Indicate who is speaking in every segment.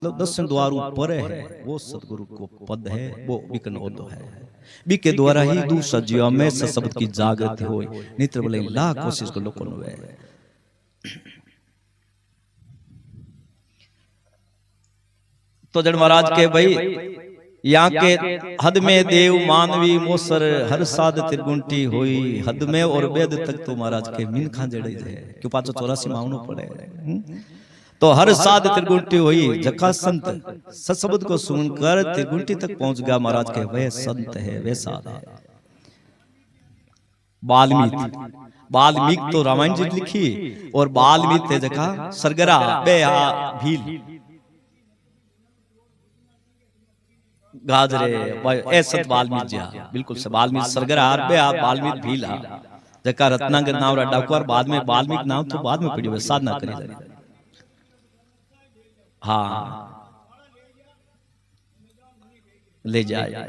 Speaker 1: मतलब 10 द्वार ऊपर है वो सदगुरु को पद है, वो बिकन ओदो है। बी के द्वारा ही दूसरा जीवा में शब्द की जागृति होई, नित्र बोले लाख कोशिश को लोगों ने। तो जन महाराज के भाई यहाँ के हद में देव मानवी मोसर हर साध त्रिगुंटी हुई, हद में और वेद तक तो महाराज के मीन खां जड़े है क्यों 584 मावनो पड़े। तो हर साध त्रिगुंटी हुई, जका संत सत्शब्द को सुनकर त्रिगुंटी तक पहुंच गया महाराज के वह संत है, वह साध है। वाल्मीकि तो रामायण जी लिखी और वाल्मीकि जका सरगरा बेहा भील गाजरे ऐसा वाल्मीकि जी बिल्कुल से वाल्मीकि सरगरा बे आप वाल्मीकि भीला जका रत्नाकर नाम रा डाकुआर बाद में वाल्मीकि नाम तो बाद में पड़ी साधना करी। हाँ ले जाए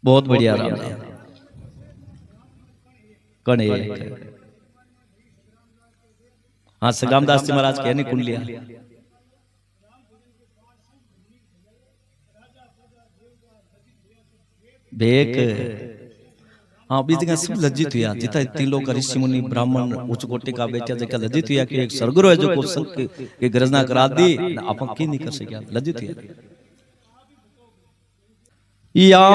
Speaker 1: बहुत बढ़िया राम कौन है। हाँ सगामदास जी महाराज कहने कुंडलिया बेक। हाँ बीज का सब लज्जित हुआ जितना तीन लोग ऋषि मुनि ब्राह्मण उच्च कोटि का बेटा जगह लज्जित हुआ कि एक सरगुरु है जो को संत के गर्जना करा दी अपन की नहीं कर सकिया लज्जित हुआ। या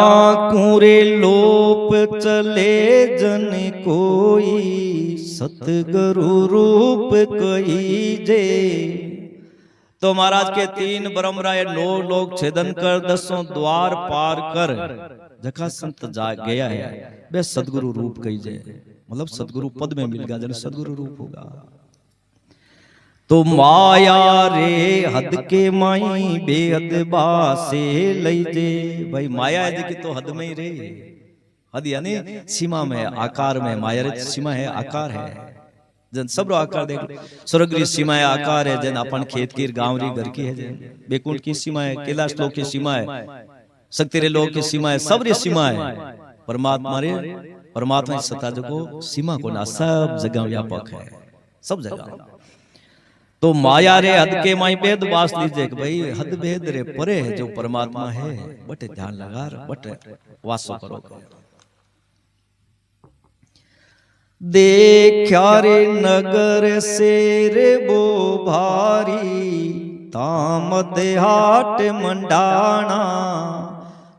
Speaker 1: कुरे लोप चले जन कोई सतगुरु रूप कही जे। तो महाराज के 3 ब्रह्मराय 9 लोग छेदन कर 10 द्वार पार कर जका संत जा गया है वे सदगुरु रूप कही जाए, मतलब सदगुरु पद में मिल गया जब सदगुरु रूप होगा। तो माया रे हद के माई बेहद बासे लई जे। भाई माया है कि तो हद में ही रे, हद यानी सीमा में आकार में, माया रे सीमा है आकार है। जन सब आकार देख स्वर्गीय सीमा है आकार है, जन अपन खेत की गांव री घर की है, जन बेकुंठ की सीमा है, कैलाश लोक की सीमा है, शक्ति रे लोक की सीमा है, सब री सीमा है। परमात्मा रे परमात्मा की सत्ता जो को सीमा को ना सब जगह व्यापक है, सब जगह। तो माया रे हद के माई भेद वास लीजिए कि भाई हद भेद रे परे है जो परमात्मा है, बटे ध्यान लगा बटे वासो करो। देखा रे नगर शेर बो भारी ताम देहाट मंडाना,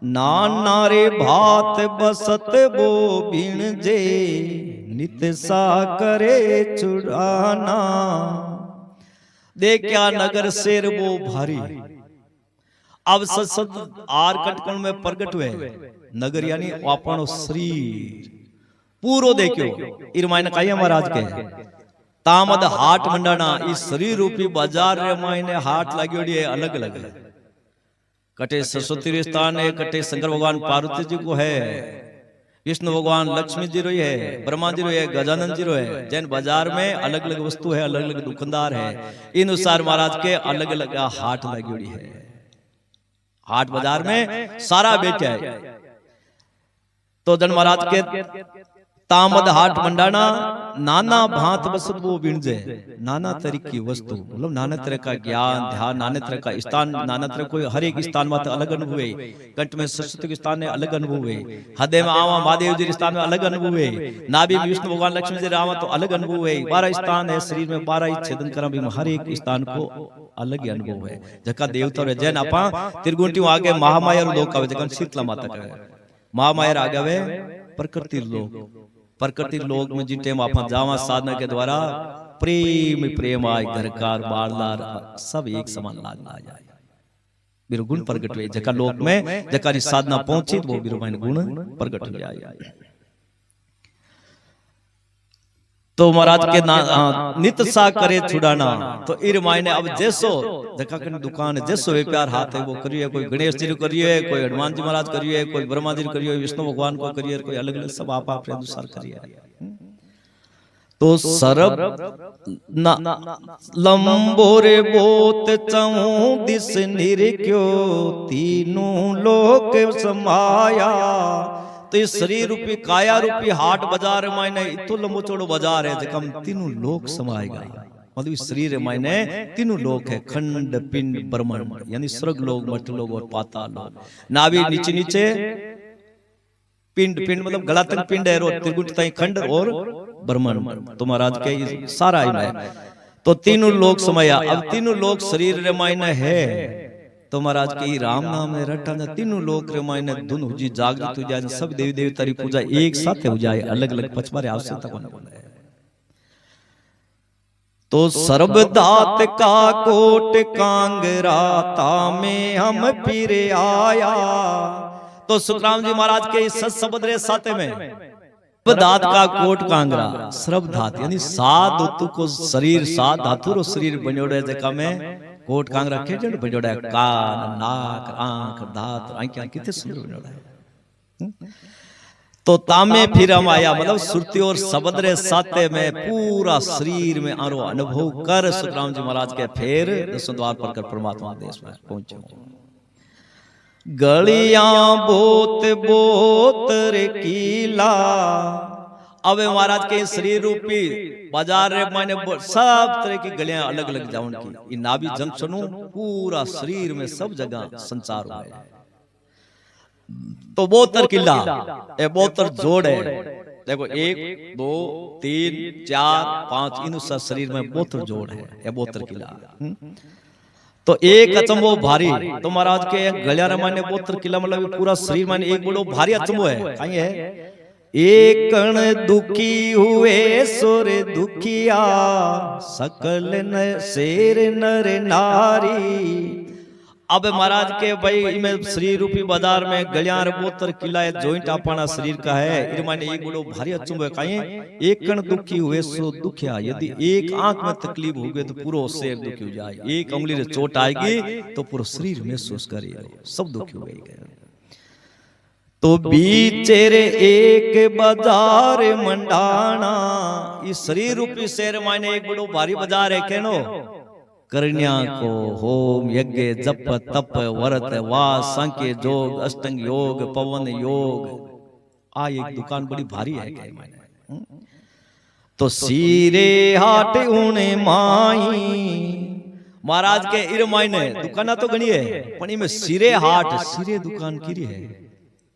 Speaker 1: नाना रे भात बसत बो बीण जे नित सा करे छुड़ाना। देखा नगर शेर बो भारी, अब सत आर कटकण में प्रगट हुए नगर यानी आपनो शरीर पूरो देखो इरमाइन काया महाराज के तामद हाट मंडाना। इस शरीर रूपी बाजार रे मायने हाट लाग्योड़ी है अलग अलग है, कटे सरस्वती स्थान है, कटे शंकर भगवान पार्वती जी को है, विष्णु भगवान लक्ष्मी जी रो है, ब्रह्मा जी रो है, गजानन जी रो है। जैन बाजार में अलग अलग वस्तु है, अलग अलग दुकानदार है, इन अनुसार महाराज के अलग अलग हाट लाग्योड़ी है। हाट बाजार में सारा बेचा है। तो जन महाराज के तामद हाट मंडाना, नाना भांत बसत वो बिणजे, नाना तरह की वस्तु मतलब नाना तरह का ज्ञान ध्यान, नाना तरह का स्थान, नाना तरह कोई हर एक स्थान में अलग अनुभव है। कंठ में सरस्वती के स्थान में अलग अनुभव है, हृदय में आवा महादेव जी स्थान में अलग अनुभव है, नाभि में विष्णु भगवान लक्ष्मी जी रामा तो अलग अनुभव है। 12 स्थान है शरीर में, 12 छेदन करा भी हर एक स्थान को अलग ही अनुभव है। जका देवता रे जैन आपा त्रिगुंटी आगे महामाया लोक आवे, जका शीतला माता कहे महामाया आगे आवे प्रकृति लोक। प्रकृति लोक में जिन टाइम आप जावा साधना के द्वारा प्रेम प्रेम आय घरकार बारदार सब एक समान लागना जाए, बिरु गुण प्रगट हुए। जका लोक में जका साधना पहुंची तो वो बिरु मायने गुण प्रगट हो जाए। तो महाराज के नित सा करे छुड़ाना। तो इर मायने अब जैसो जका कन दुकान जैसो वे प्यार हाथ है वो करिए, कोई गणेश जी करिए, कोई हनुमान जी महाराज करिए, कोई ब्रह्मा जी करिए, विष्णु भगवान को करिए, कोई अलग अलग सब आप अपने अनुसार करिए। तो सरब लंबोरे बोत चऊ दिस निरक्यो तीनों लोक समाया। तो इस शरीर रूपी काया रूपी हाट बाजार मायने इतो लंबो चौड़ो बाजार है जकम तीनों लोक समाएगा। मतलब शरीर मायने तीनों लोक है, खंड पिंड ब्रह्मांड, यानी स्वर्ग लोक, मर्त्य लोक और पाताल लोक। नाभि नीचे नीचे पिंड, पिंड मतलब गला तक पिंड है, और त्रिकुट ताई खंड और ब्रह्मांड। तो महाराज के सारा है, तो तीनों लोक समाया। अब तीनों लोक शरीर रे मायने है, तो महाराज के राम नाम में रटा ना तीनों लोक रे मायने धुन हो जी, जागृत हो जाए, सब देवी देवता री पूजा एक साथ हो जाए, अलग अलग पचमारे आवश्यकता को बोले। तो सर्वदात का कोट कांगरा तामे हम फिर आया। तो सुखराम जी महाराज के इस सतसबदरे साथे में दात का कोट कांगरा, सर्व धात यानी सात धातु को शरीर, सात धातु रो शरीर बन्योड़े जका में कोट कांगरा केजड़ बन्योड़ा, कान नाक आंख दांत आंखें कितने सुंदर बन्योड़ा है। तो तामे फिर हम आया मतलब सुरती और सबदरे साथे में पूरा शरीर में आरो अनुभव कर सुखराम जी महाराज के फिर दसों द्वार पर कर परमात्मा देश में पहुंचे। गलियां बोत बोत रे कीला, अब महाराज के शरीर रूपी बाजार रे माने सब तरह की गलियां अलग अलग जाउन की, नाभि जंक्शनों पूरा शरीर में सब जगह संचार हुआ है। तो बोतर किला, ये बोतर जोड़ है, देखो 1 2 3 4 5 इन शरीर में बोतर जोड़ है, ये बोतर किला। तो एक अचंबो भारी, तो महाराज के गलिया रमाने बोतर किला मतलब पूरा शरीर माने एक बड़ो भारी अचंबो है। कहीं है एक कण दुखी हुए सुर दुखिया, सकल न शेर नर नारी। अब महाराज के भाई में शरीर रूपी बाजार में गलियार बोतर किला है, जॉइंट अपना शरीर का है, इरमाने एक बड़ो भारी अचंबो है। कहीं एक कण दुखी हुए सो दुखिया, यदि एक आंख में तकलीफ हो गई तो पूरा शरीर दुखी हो जाए, एक उंगली रे चोट आएगी तो पूरा शरीर महसूस करे, सब दुखी हो गए। तो बीचे रे एक बाजार मंडाना, इस शरीर रूपी शहर माने एक बड़ो भारी बाजार है केनो, करन्या को होम यज्ञ जप तप व्रत वास सांख्य जोग अष्टांग योग पवन योग, आ एक दुकान बड़ी भारी है। तो सीरे हाट उने माई, महाराज के इर मायने दुकाना तो गणी है, पण इमे सिरे हाट, सिरे दुकान की है,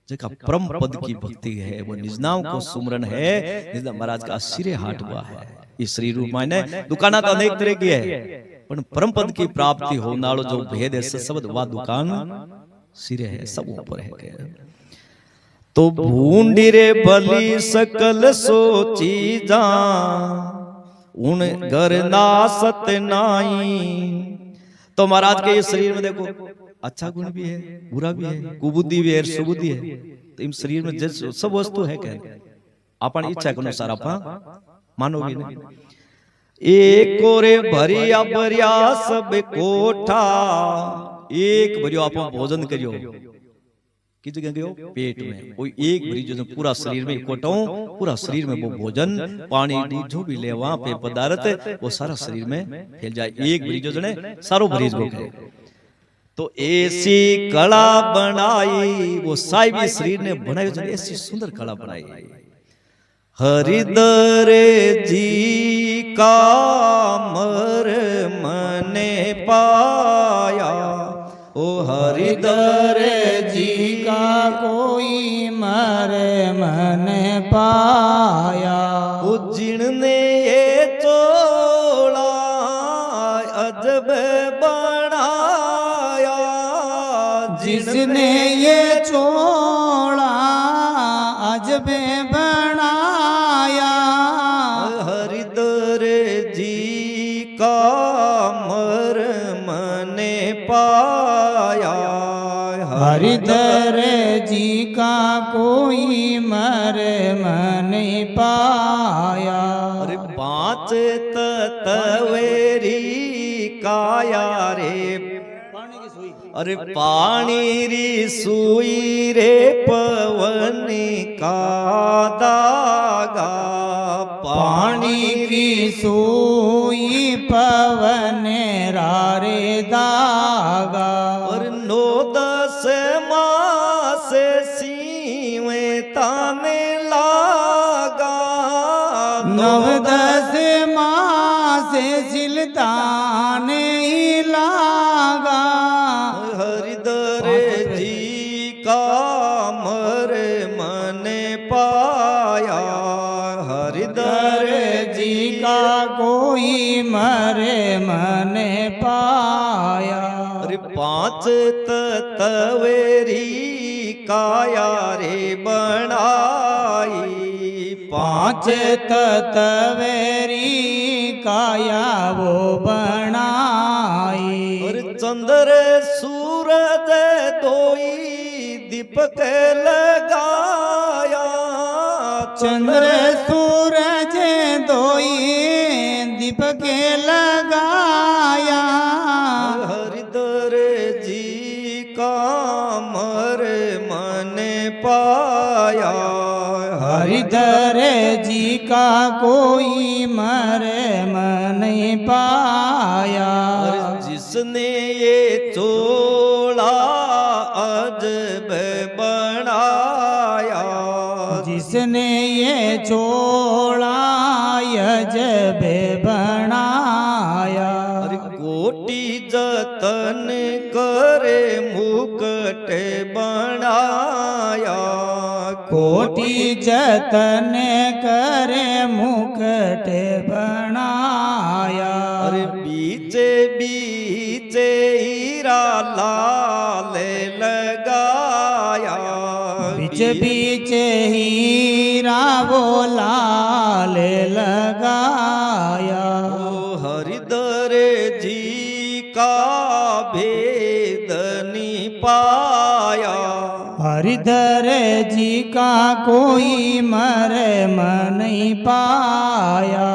Speaker 1: जेका परम पद की भक्ति है, वो निज नाम को सुमरन है, निज महाराज का सिरे हाट हुआ है। इस श्री रूप मायने दुकाना तो अनेक तरह की है, पर परम पद की प्राप्ति हो नालो जो भेद है शब्द वा दुकान सिरे है, सब ऊपर है। तो भूंडी रे बलि सकल सोची जा, उन घर नासत नाई। तो महाराज के इस शरीर में देखो अच्छा गुण भी है, बुरा भी है, कुबुद्धि भी है, सुबुद्धि है। तो इन शरीर में सब वस्तु है, क्या अपन इच्छा के अनुसार अपन मानो भी नहीं। एक कोरे भरिया भरिया सब कोठा, एक भरियो आप भोजन करियो, किस जगह गयो पेट में, कोई एक भरी जो पूरा शरीर में कोटाओ, पूरा शरीर में वो भोजन पानी जो भी ले वहां पे पदार्थ वो सारा शरीर में फैल जाए, एक भरी जो जने सारो भरीज को खाए। तो ऐसी कला बनाई, वो साहिबी शरीर ने बनाई, ऐसी सुंदर कला बनाई। हरिदर जी का मर मने पाया, ओ हरिदर
Speaker 2: जी का कोई मर मने पाया।
Speaker 1: उज्जैन ने ये चोला अजब बनाया,
Speaker 2: जिसने ये चोला अजब बनाया।
Speaker 1: हरिदर जी का मर मने पाया,
Speaker 2: हरिदर जी का कोई मर मने पाया।
Speaker 1: अरे पांच तत्वेरी काया रे, अरे पानी री सुई रे पवन का दागा,
Speaker 2: पानी की सुई पवन रे दागा।
Speaker 1: और 9-10 मास सीवे ताने लागा,
Speaker 2: 9-10 मास सिल कोई मरे मने पाया।
Speaker 1: अरे पांच तत्वेरी काया रे बनाई,
Speaker 2: पांच तत्वेरी काया वो बनाई।
Speaker 1: और चंद्र सूरज दोई दीपक लगाया,
Speaker 2: चंद्र सूरज दोई दीपक लगाया।
Speaker 1: हरिधर जी का मर मन पाया,
Speaker 2: हरिधर जी का कोई मरे मन पाया।
Speaker 1: जिसने ये चोला अजब बनाया,
Speaker 2: जिसने ये चोला अजब बनाया।
Speaker 1: कोटि जतन करे मुकुट बनाया,
Speaker 2: कोटि जतन करे मुकुट बनाया।
Speaker 1: बीचे बीचे हीरा लाल लगाया,
Speaker 2: बीच बीच हीरा वो लाल लगाया।
Speaker 1: हरिधर जी का भेद नहीं पाया,
Speaker 2: हरिधर जी का कोई मरे मन नहीं पाया।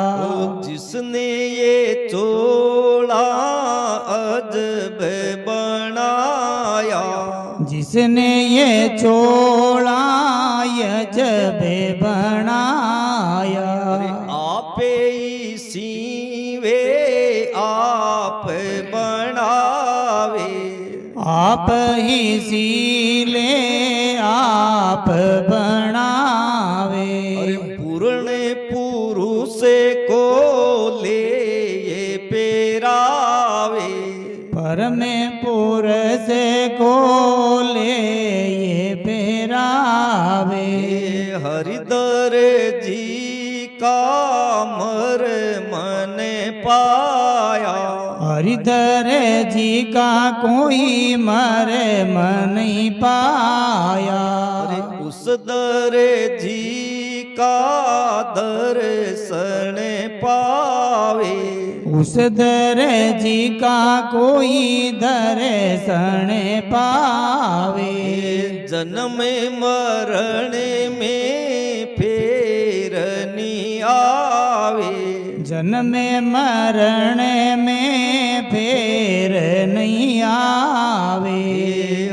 Speaker 1: जिसने ये चोला अजब बनाया,
Speaker 2: जिसने ये चोला अजब बनाया।
Speaker 1: आपे ही सीवे आप बनावे,
Speaker 2: आप ही सीले आप बनावे।
Speaker 1: पूर्ण पुरुष को ले ये पेरावे,
Speaker 2: परमेपुर से को ले ये पेरावे।
Speaker 1: हरिधर जी का मर मन पाया,
Speaker 2: हरिधर जी का कोई मरे मन नहीं पाया।
Speaker 1: उस दर जी का दर्शन पावे,
Speaker 2: उस दर जी का कोई दर्शन पावे।
Speaker 1: जन्म मरण में फेर नहीं आवे,
Speaker 2: जन्म मरण में फेर नहीं आवे।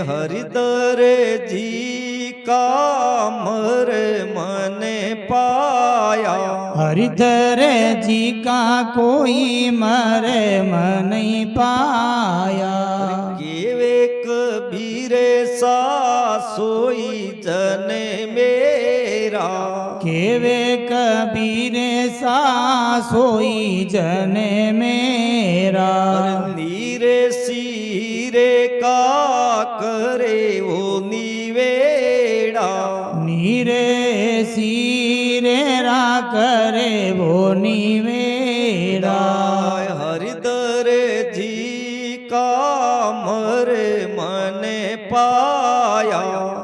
Speaker 1: हरिधर जी का मर मन पाया,
Speaker 2: हरिधर जी का कोई मरे मन नहीं पाया।
Speaker 1: केवे कबीर सा सोई जन मेरा,
Speaker 2: केवे कबीर सा सोई जन मेरा।
Speaker 1: नीरे सीरे का करे वो निवेड़ा,
Speaker 2: नीरे सीरे रा करे वो निवेड़ा।
Speaker 1: हरिधर जी का मर मन पाया,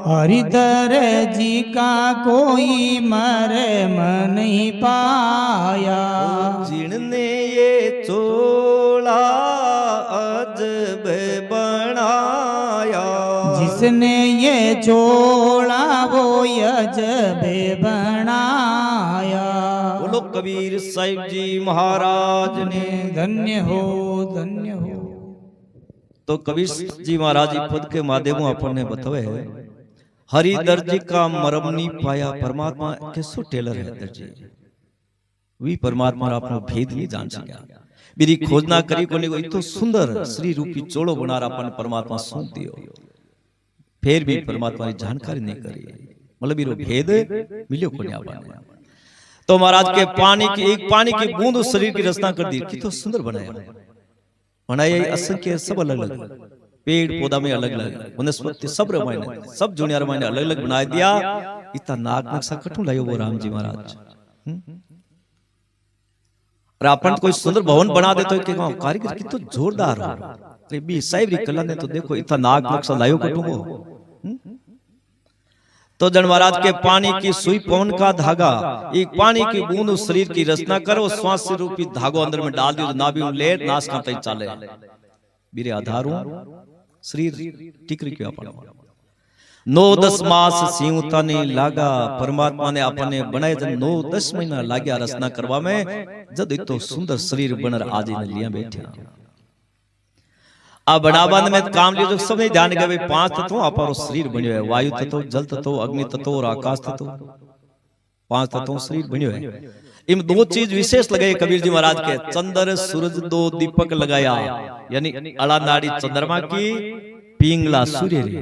Speaker 2: हरिधर जी का कोई मरे मन नहीं पाया।
Speaker 1: जिनने ये चोला अजब बनाया,
Speaker 2: जिसने ये चोला वो अजब बनाया।
Speaker 1: बोलो कबीर साहिब जी महाराज ने।
Speaker 2: धन्य हो धन्य हो।
Speaker 1: तो कबीर जी महाराज जी खुद के माध्यमों अपन ने बतावे हरिधर जी का मरम नहीं पाया। परमात्मा कैसो टेलर है दर्जी वी परमात्मा आपनो भेद नहीं जान सका। मेरी खोजना करी कोने को इतो सुंदर श्री रूपी चोड़ो बना अपन परमात्मा सौंप दियो, फिर भी परमात्मा की जानकारी नहीं करी, मतलब इरो भेद मिलियो कोने आपने। तो महाराज के पानी की बूंद उस शरीर की रचना कर दी, कितो सुंदर बनाया असंख्य सब अलग अलग पेड़ पौधा में अलग अलग वनस्पति सब रमायण सब जुनिया रमायण अलग अलग बना दिया। इतना नाग नक्शा कठू लायो वो राम जी महाराज। और अपन कोई सुंदर भवन बना दे तो कारीगर कितना जोरदार हो। अरे बी साहिब री कला ने तो देखो इतना नाक नक्शा लायो कटूंगो। तो जन महाराज के पानी की सुई पवन का धागा, एक पानी की बूंद उस शरीर की रचना करो, श्वास रूपी धागो अंदर में डाल दियो, नाभि में ले नाश का तई चाले बीरे आधारों शरीर टिकरी क्यों अपन 9-10 मास सिंहता ने लागा परमात्मा ने अपने बनाए जन 9-10 महीना लाग्या रचना करवा में, जद इतो सुंदर शरीर बनर आज ने लिया बैठा। अब बनाबंद में काम लियो जो सब ने ध्यान के 5 तत्वों अपारो शरीर बन्यो है, वायु तत्व, जल तत्व, अग्नि तत्व और आकाश तत्व, 5 तत्वों शरीर बन्यो है। इन 2 चीज विशेष लगाए कबीर जी महाराज के, चंद्र सूरज 2 दीपक लगाया, यानी अड़ा नाड़ी चंद्रमा की, पिंगला सूर्य री,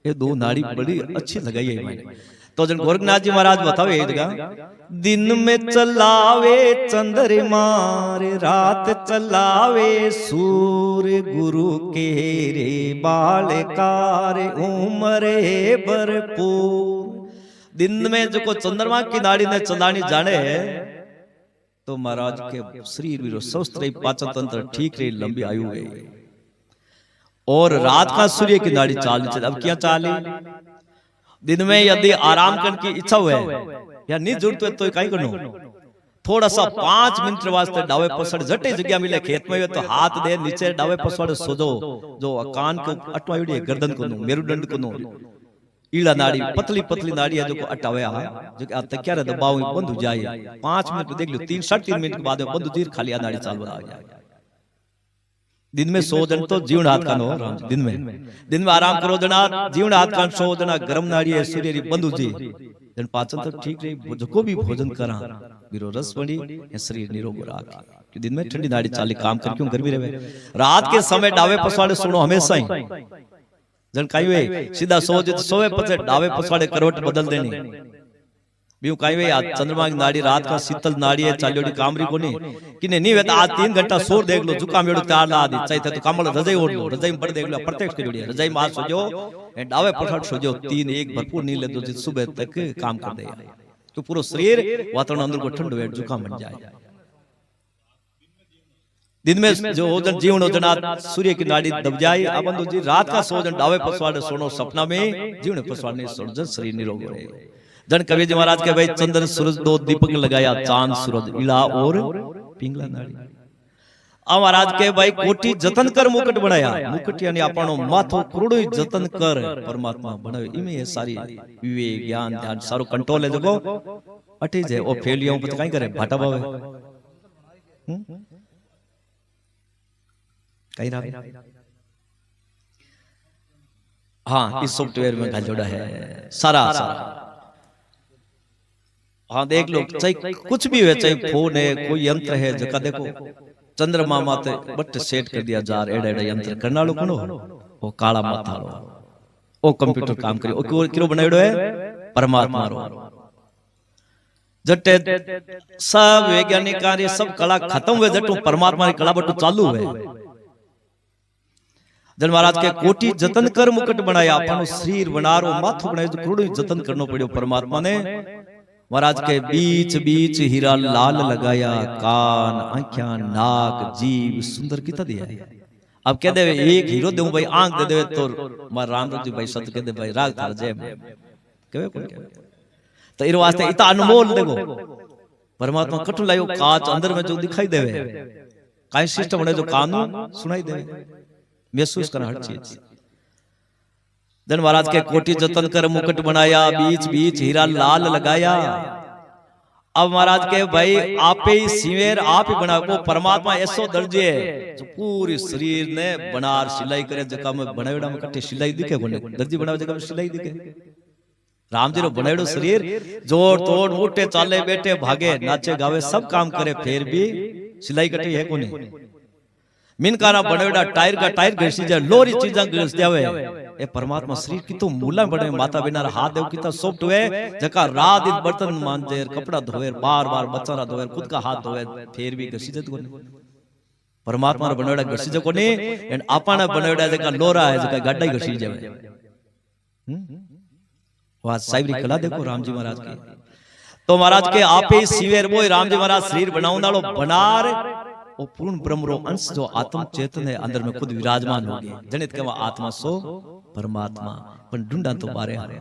Speaker 1: ये 2 नाड़ी बड़ी अच्छी लगाई है मैंने। तो जन गोरखनाथ जी महाराज बतावे एक जगह, दिन में चलावे चंद्रमा रे, रात चलावे सूर्य, गुरु के रे बालकार उमरे भरपूर। दिन में जो को चंद्रमा की नाड़ी ने चलानी जाने तो महाराज के शरीर विरो स्वस्थ रही, पाचन तंत्र ठीक रही, लंबी आयु गई। और रात का सूर्य की नाड़ी चालनी चाहिए। अब क्या चाले? दिन में यदि आराम करने की इच्छा हुए या नहीं जरूरत है तो कहीं करो, थोड़ा सा 5 मिनट वास्ते डावे पसड़ जटे जगह मिले खेत में तो हाथ दे नीचे डावे पसड़ सोजो, जो कान को अटवाई गर्दन को नो, मेरुदंड को नो, ईड़ा नाड़ी पतली पतली नाड़ी है जो को अटावया जो कि तक क्या रे दबाव बंद हो जाए। 5 मिनट देख लो, 3-3.5 मिनट के बाद में बंद जीर खाली नाड़ी चाल बना जाए। दिन में 100 जन तो जीवन हाथ का नो, दिन में आराम करो जना, जीवन हाथ का 100 जना गरम नाड़ी है सूर्य री बंधु जी जन पाचन तो ठीक रही, जो को भी भोजन करा बिरो रस बनी या शरीर निरोग रहा। कि दिन में ठंडी नाड़ी चाली काम कर क्यों गर्मी रहे। रात के समय डावे पसवाड़े सुनो हमेशा ही जन काई वे सीधा सोवे पचे डावे पसवाड़े करवट बदल देनी। बीऊ काई वे आज चंद्रमा की नाड़ी रात का शीतल नाड़ी है, चालियोड़ी कामरी कोनी किने नहीं वेता आज 3 घंटा सोर देख लो, जुकाम एड़ो त्यार ला दी चाहिए तो कामल रजाई ओढ़ लो, रजाई में पड़ देख लो, प्रत्यक्ष करियोड़ी रजाई में आज सोजो डावे पसवाड़ सोजो, 3-1 भरपूर नींद ले दो जिस सुबह तक काम कर दे तो पूरा शरीर वातावरण अंदर को ठंड हो जुकाम बन जाए। दिन में जो ओजन जीवन ओजना सूर्य की नाड़ी दब जाए। अब जी रात का सोजन डावे पसवाड़े सोनो सपना में जीवन पसवाड़ने सोजन शरीर निरोग रहे। जन कबीर जी महाराज के भाई चंद्र सूरज 2 दीपक लगाया, चांद सूरज इला और पिंगला नाड़ी। अब महाराज के भाई कोटि जतन कर मुकुट बनाया, मुकुट यानी अपनो माथो करोड़ो जतन कर परमात्मा बनावे। इमे ये सारी विवेक ज्ञान ध्यान सारो कंट्रोल है जको अटे जे ओ फेलियो पत काई करे भाटा बावे कई रहा। हाँ इस सॉफ्टवेयर में घाल है सारा। हाँ देख लो, चाहे कुछ भी है, चाहे फोन है, कोई यंत्र है जका देखो चंद्रमा माते बट सेट कर दिया जार एड़ा एड़ा यंत्र करना लो कनो वो काला माथा लो वो कंप्यूटर काम करे ओ किरो बनाएड़ो है परमात्मा रो। जटे सब वैज्ञानिक कार्य सब कला खत्म हुए, जटो परमात्मा की कला बटू चालू है। जन महाराज के कोटि जतन कर मुकुट बनाया, अपनो शरीर बनारो माथो बनायो, तो करोड़ों जतन करनो पड़ियो परमात्मा ने। महाराज के बीच बीच हीरा लाल लगाया, कान आंखियां नाक जीव सुंदर कितना दिया। अब कह दे एक हीरो दूं भाई आंख दे दे तो मार राम जी भाई सत कह दे भाई राग थार जय कहवे कोई तो इर वास्ते इतना अनमोल देखो परमात्मा कटु लायो कांच अंदर में जो दिखाई देवे काई सिस्टम बने जो कानून सुनाई देवे महसूस करा हर चीज। जन महाराज के कोटि जतन कर मुकुट बनाया, बीच बीच हीरा लाल लगाया। अब महाराज के भाई आपे ही सिवेर आप ही बना वो परमात्मा ऐसो दर्जे है जो पूरे शरीर ने बनार सिलाई करे जगह में बनाएड़ा में कट्टे सिलाई दिखे कोने दर्जी बनावे जगह में सिलाई दिखे। राम जी रो बनाएड़ो शरीर जोड़ तोड़ उठे चाले बैठे भागे नाचे गावे सब काम करे फिर भी सिलाई कटी है कोने। मिनकारा बनाएड़ा टायर का टायर घसी जाए लोरी चीजा घस जावे ए परमात्मा शरीर की तो मूला बने माता बिना हाथ देव कितना सॉफ्ट हुए जका रात दिन बर्तन मांजे कपड़ा धोए बार बार बच्चा धोए खुद का हाथ धोए फिर भी घसी जत कोने। परमात्मा रो बनाएड़ा घसी जो कोने एंड आपना बनाएड़ा जका लोरा है जका गाड्डा ही घसी जावे। वाह साहिब री कला देखो राम जी महाराज की। तो महाराज के आपे शिवेर वो राम जी महाराज शरीर बनाऊं नालो बनार वो पूर्ण ब्रह्म रो अंश जो आत्म चेतन है अंदर में खुद विराजमान हो गया जनित के आत्मा सो परमात्मा पर ढूंढा तो बारे हारे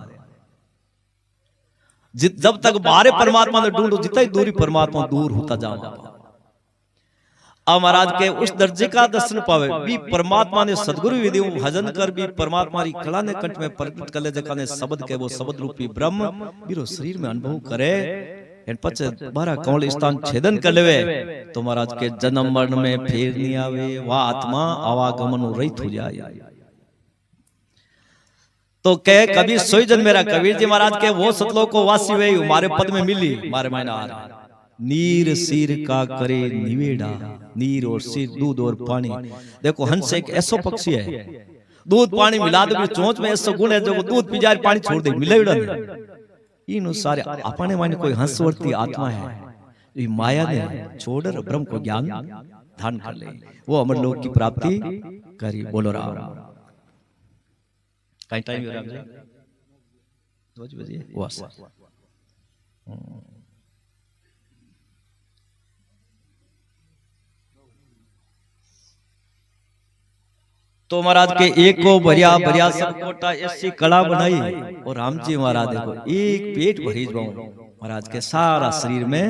Speaker 1: जब तक बारे परमात्मा ने ढूंढो जितना ही दूरी परमात्मा दूर होता जाओ। अब महाराज के उस दर्जे का दर्शन पावे भी परमात्मा ने सदगुरु विधि भजन कर भी परमात्मा री कला ने कंठ में प्रकट कर ले जका ने शब्द के वो शब्द रूपी ब्रह्म बीरो शरीर में अनुभव करे एन पछे बारा कौल स्थान छेदन कर लेवे तो महाराज के जन्म मरण में फेर नहीं आवे वा आत्मा आवागमन रहित हो जाए। तो कह कभी सोई जन मेरा कबीर जी महाराज के वो सतलोक को वासी वे हमारे पद में मिली मारे मायना आ रहा नीर सिर का करे निवेड़ा नीर और सिर दूध और पानी। देखो हंस एक ऐसा पक्षी है दूध पानी मिला दो चोंच में ऐसा गुण है जो दूध पी जाए पानी छोड़ दे मिलेड़ा इन सारे अपने माने कोई हंसवर्ती आत्मा है ये माया ने छोड़ ब्रह्म को ज्ञान धारण कर ले वो अमर लोक की प्राप्ति करी। बोलो राम कहीं टाइम राम जी 2 बजे वास तो महाराज के एक को बढ़िया बढ़िया सब कोटा ऐसी कला बनाई और राम जी महाराज देखो एक पेट भरी महाराज के सारा शरीर में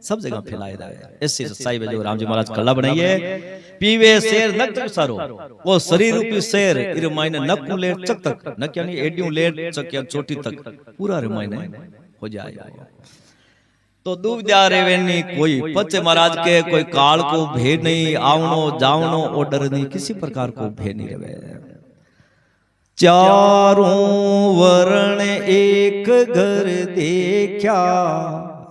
Speaker 1: सब जगह फैलाए जाए ऐसी सच्चाई में जो राम जी महाराज कला बनाई है पीवे शेर नक तक सारो वो शरीर रूपी शेर इर मायने नक को लेर चक तक नक यानी एडियो लेर चक या चोटी तक पूरा रे मायने हो जाए। तो दुविधा रेवेनी कोई पचे महाराज के कोई काल को भेद नहीं आवनो जावनो ऑर्डर नहीं किसी प्रकार को भेद नहीं रहे। चारों वर्ण एक घर देखा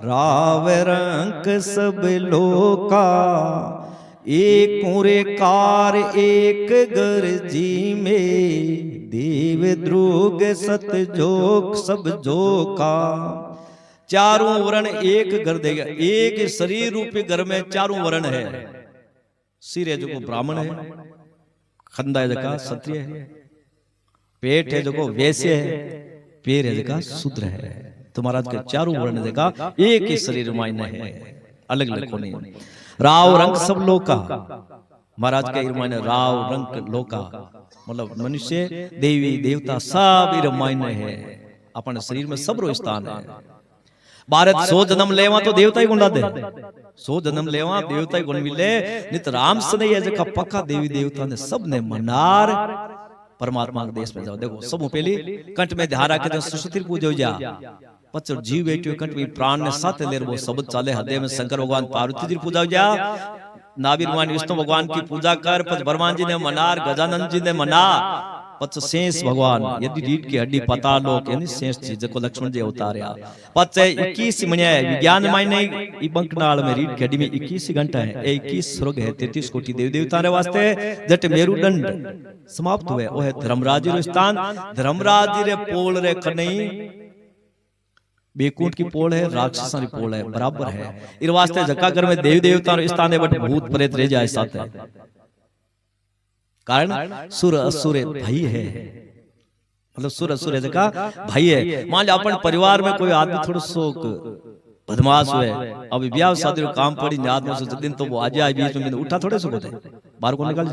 Speaker 1: राव रंग सब लोका एक पूरे कार एक घर जी में देव द्रोग सत जोक सब जोका। चारों वर्ण एक घर देगा एक शरीर रूपी घर में चारों वर्ण है सिर है जो ब्राह्मण है खंदा है जगह क्षत्रिय है पेट है जो वैश्य है पैर है जगह शूद्र है। तो महाराज के चारों वर्ण जगह एक ही शरीर मायने है अलग अलग को नहीं। राव रंग सब लोका महाराज के मायने राव रंग लोका मतलब मनुष्य देवी देवता सब मायने है अपने शरीर में सब रो स्थान है। भारत 100 जन्म लेवा तो देवता ही गुण दे 100 जन्म लेवा देवता ही गुण मिले नित राम सने ये जका पक्का देवी देवता ने सब ने मनार परमात्मा के देश में जाओ। देखो सब पहली कंठ में ध्यान रखे सरस्वती पूजा हो जा पचर जीव बैठो कंठ में प्राण ने साथ लेर वो शब्द चाले हृदय में शंकर भगवान पार्वती जी पूजा हो जा नाभिर भगवान विष्णु भगवान की पूजा कर पच बर्मान जी ने मनार गजानंद जी ने मना पच शेष भगवान यदि रीढ़ की हड्डी पता लो यानी शेष चीज को लक्ष्मण जी उतारया पच 21 महीने विज्ञान मायने ई बंकनाल में रीढ़ की हड्डी में 21 घंटा है 21 स्वर्ग है 33 कोटि देव देवता रे वास्ते जट मेरुदंड समाप्त हुए वो है धर्मराज रो स्थान। धर्मराज रे पोल रे कनई बेकुंठ की पोल है राक्षसा की पोल है बराबर है इन वास्ते जका घर में देव देवता रो स्थान है बट भूत प्रेत रह जाए साथ है कारण सुर असुर भाई है मतलब सुर असुर जगह भाई है। मान लो अपन परिवार में कोई आदमी थोड़ा सो बदमाश हुए अब ब्याह शादी का काम पड़ी आदमी से दिन तो वो आ जाए बीच में उठा थोड़े से होते बाहर को निकाल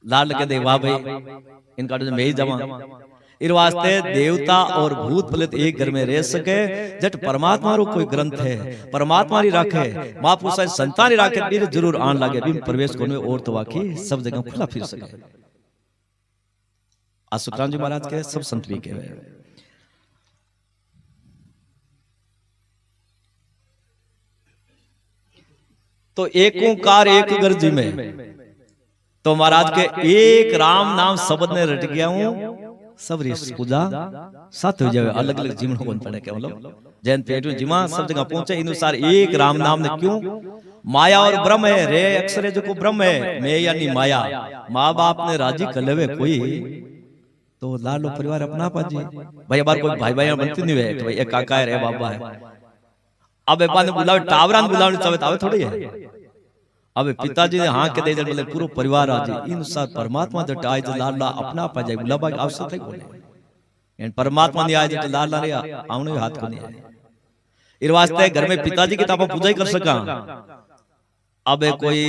Speaker 1: लाल के दे वाह भाई इनका मैं ही जमा इस वास्ते देवता और भूत प्रेत एक घर में रह सके जट परमात्मा रो कोई ग्रंथ है परमात्मा री राखे महापुरुष संतान री राखे फिर जरूर आन लागे बिन प्रवेश कोने और तो वाकी सब जगह खुला फिर सके। आसुत्राम जी महाराज के सब संत भी कहे तो एक ओंकार एक गर्जी में तो महाराज के एक राम नाम शब्द ने रट गया हूं सब पूजा साथ हो जाए अलग अलग जीवन को पड़े के मतलब जैन पेट जिमा सब जगह पहुंचे इन अनुसार एक राम नाम ने क्यों माया और ब्रह्म है रे अक्षर है जो ब्रह्म है मैं यानी माया माँ बाप ने राजी कर लेवे कोई तो लालो परिवार अपना पाजी भाई बार कोई भाई भाई बनती नहीं है तो भाई एक काका है रे बाबा है अब ने बुलावे टावरान बुलावने चाहे तावे थोड़ी है अब पिताजी ने हाँ के दे बोले पूरा परिवार आज इन अनुसार परमात्मा जट आए जो लाला अपना पा जाए गुलाबा आवश्यक है बोले परमात्मा ने आए जो लाला रे आउने हाथ को नहीं आए इस वास्ते घर में पिताजी की तापा पूजा ही कर सका। अब कोई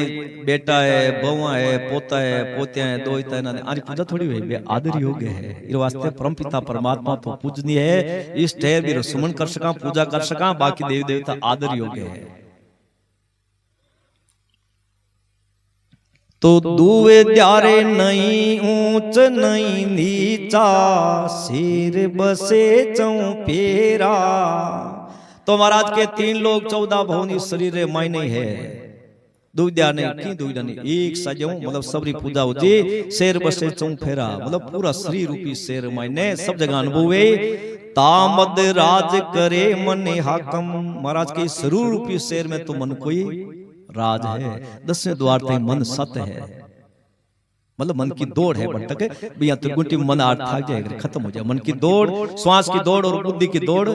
Speaker 1: बेटा है, बहुआ है, पोता है, पोतिया है, दोहिता है, आरी पूजा थोड़ी हुई, वे आदर योग्य है। इस वास्ते परम पिता परमात्मा तो पूजनीय है, इस ठहर भी सुमन कर सका, पूजा कर सका, बाकी देवी देवता आदर योग्य है। तो दुवे द्यारे नहीं ऊंच नहीं नीचा, सिर बसे चौपेरा। तो महाराज के 3 लोग 14 भवनी शरीर मायने है, दुविधा नहीं की दुविधा नहीं, एक सजो मतलब सबरी पूजा हो जी, शेर बसे चौफेरा मतलब पूरा श्री रूपी शेर मायने सब जगह अनुभवे। तामद राज करे मन हाकम, महाराज के स्वरूप रूपी शेर में तो मन कोई राज है। 10वें द्वार पे मन सत्य है, मतलब मन की दौड़ है बंटक भैया त्रिगुंटी में मन आठ थक जाएगा, खत्म हो जाए मन की दौड़, श्वास की दौड़ और बुद्धि की दौड़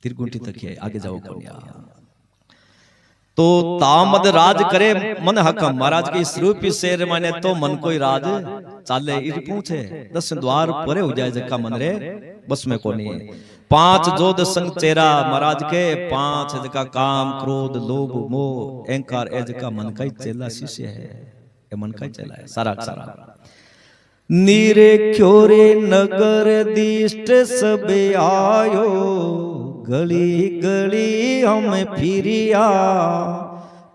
Speaker 1: त्रिगुंटी तक है, आगे जाओ कन्या। तो तामद राज करे मन हकम, महाराज के स्वरूप शेर माने तो मन कोई राज चाले इर पूछे। 10 द्वार परे हो जाए जका मन रे बस में कोनी। 5 जोध संग चेरा, महाराज के 5 जका काम क्रोध लोभ मोह अहंकार ए जका मन का ही चेला शिष्य है, ये मन का ही चेला है सारा सारा। नीरे क्योरे नगर दिष्ट सब आयो, गली गली हम फिरिया,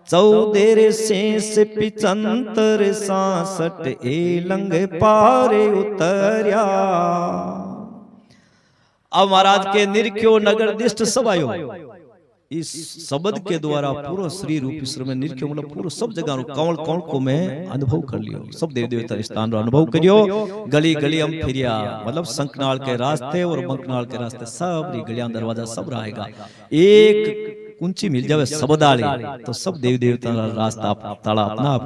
Speaker 1: 14 शेष 75 66 ए लंग पारे उतरिया। अब महाराज के निरख्यो नगर दिष्ट सब आयो, इस शब्द के द्वारा पूरा श्री रूप ईश्वर में निरख्यो मतलब पूरा सब जगह कौन कौन को मैं अनुभव कर लियो, सब देव देवता स्थान रो अनुभव करियो। गली गली हम फिरिया मतलब शंखनाल के रास्ते और बंकनाल के रास्ते सब गलियां दरवाजा सब रहेगा, एक कुंची मिल जावे शब्द आली तो सब देव देवता रास्ता ताला अपना